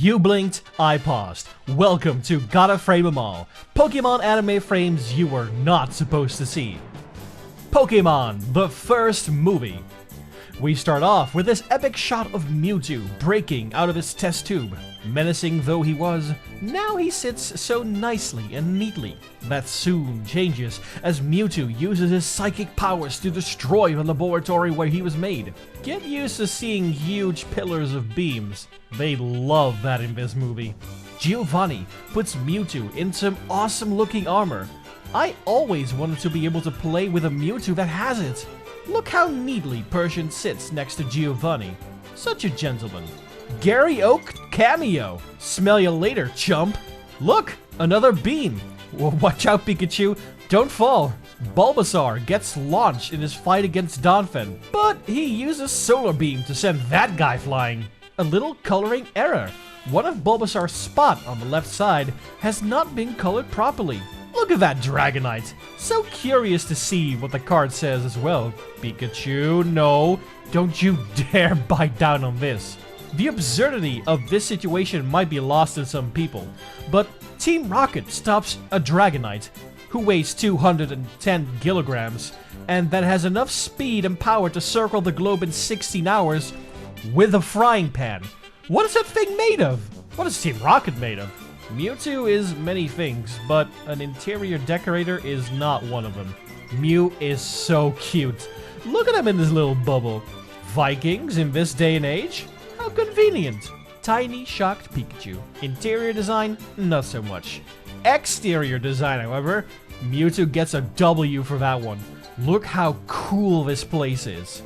You blinked, I paused. Welcome to Gotta Frame 'Em All, Pokemon anime frames you were not supposed to see. Pokemon, the first movie. We start off with this epic shot of Mewtwo breaking out of his test tube. Menacing though he was, now he sits so nicely and neatly. That soon changes as Mewtwo uses his psychic powers to destroy the laboratory where he was made. Get used to seeing huge pillars of beams. They love that in this movie. Giovanni puts Mewtwo in some awesome looking armor. I always wanted to be able to play with a Mewtwo that has it. Look how neatly Persian sits next to Giovanni. Such a gentleman. Gary Oak cameo. Smell you later, chump. Look, another beam. Well, watch out, Pikachu. Don't fall. Bulbasaur gets launched in his fight against Donphan, but he uses Solar Beam to send that guy flying. A little coloring error. One of Bulbasaur's spot on the left side has not been colored properly. Look at that Dragonite. So curious to see what the card says as well. Pikachu, no, don't you dare bite down on this. The absurdity of this situation might be lost in some people, but Team Rocket stops a Dragonite who weighs 210 kilograms and that has enough speed and power to circle the globe in 16 hours with a frying pan. What is that thing made of? What is Team Rocket made of? Mewtwo is many things, but an interior decorator is not one of them. Mew is so cute. Look at him in this little bubble. Vikings in this day and age? How convenient. Tiny shocked Pikachu. Interior design, not so much. Exterior design, however, Mewtwo gets a W for that one. Look how cool this place is.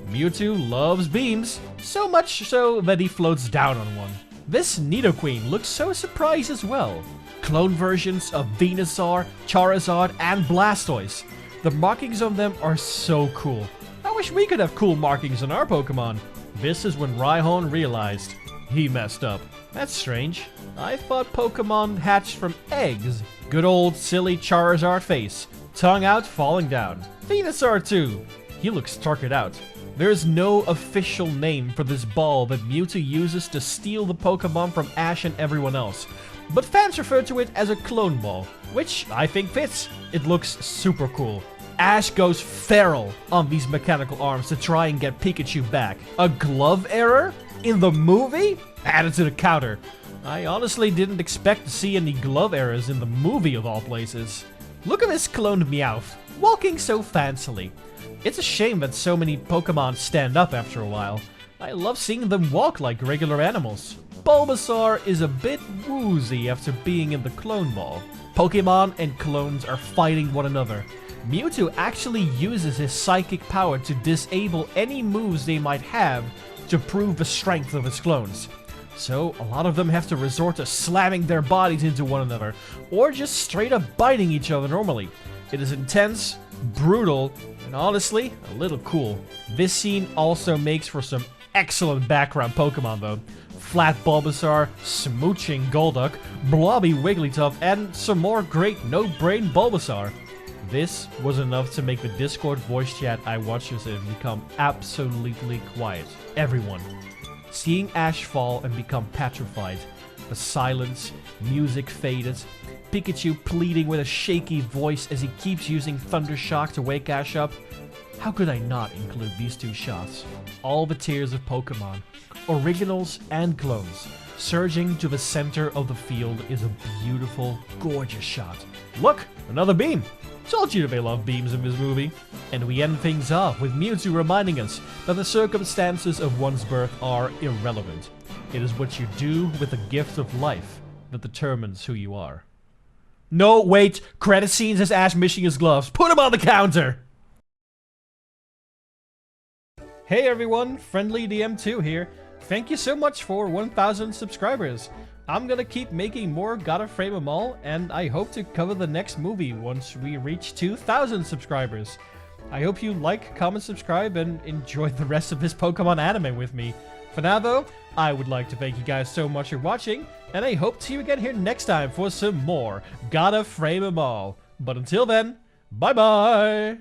Mewtwo loves beams, so much so that he floats down on one. This Nidoqueen looks so surprised as well. Clone versions of Venusaur, Charizard, and Blastoise. The markings on them are so cool. I wish we could have cool markings on our Pokemon. This is when Rhyhorn realized he messed up. That's strange. I thought Pokemon hatched from eggs. Good old silly Charizard face. Tongue out, falling down. Venusaur too. He looks tuckered out. There is no official name for this ball that Mewtwo uses to steal the Pokemon from Ash and everyone else, but fans refer to it as a clone ball, which I think fits. It looks super cool. Ash goes feral on these mechanical arms to try and get Pikachu back. A glove error? In the movie? Added to the counter. I honestly didn't expect to see any glove errors in the movie of all places. Look at this cloned Meowth, walking so fancily. It's a shame that so many Pokemon stand up after a while. I love seeing them walk like regular animals. Bulbasaur is a bit woozy after being in the clone ball. Pokemon and clones are fighting one another. Mewtwo actually uses his psychic power to disable any moves they might have to prove the strength of his clones. So a lot of them have to resort to slamming their bodies into one another, or just straight up biting each other normally. It is intense, brutal, and honestly, a little cool. This scene also makes for some excellent background Pokemon though. Flat Bulbasaur, smooching Golduck, blobby Wigglytuff, and some more great no-brain Bulbasaur. This was enough to make the Discord voice chat I watched this in become absolutely quiet. Everyone. Seeing Ash fall and become petrified. The silence, music faded. Pikachu pleading with a shaky voice as he keeps using Thunder Shock to wake Ash up. How could I not include these two shots? All the tiers of Pokemon, originals and clones, surging to the center of the field is a beautiful, gorgeous shot. Look, another beam! Told you they love beams in this movie. And we end things off with Mewtwo reminding us that the circumstances of one's birth are irrelevant. It is what you do with the gift of life that determines who you are. No, wait! Credit scenes as Ash missing his gloves. Put him on the counter! Hey everyone, Friendly DM2 here. Thank you so much for 1,000 subscribers. I'm gonna keep making more Gotta Frame 'Em All, and I hope to cover the next movie once we reach 2,000 subscribers. I hope you like, comment, subscribe, and enjoy the rest of this Pokemon anime with me. For now though, I would like to thank you guys so much for watching, and I hope to see you again here next time for some more Gotta Frame 'Em All. But until then, bye bye!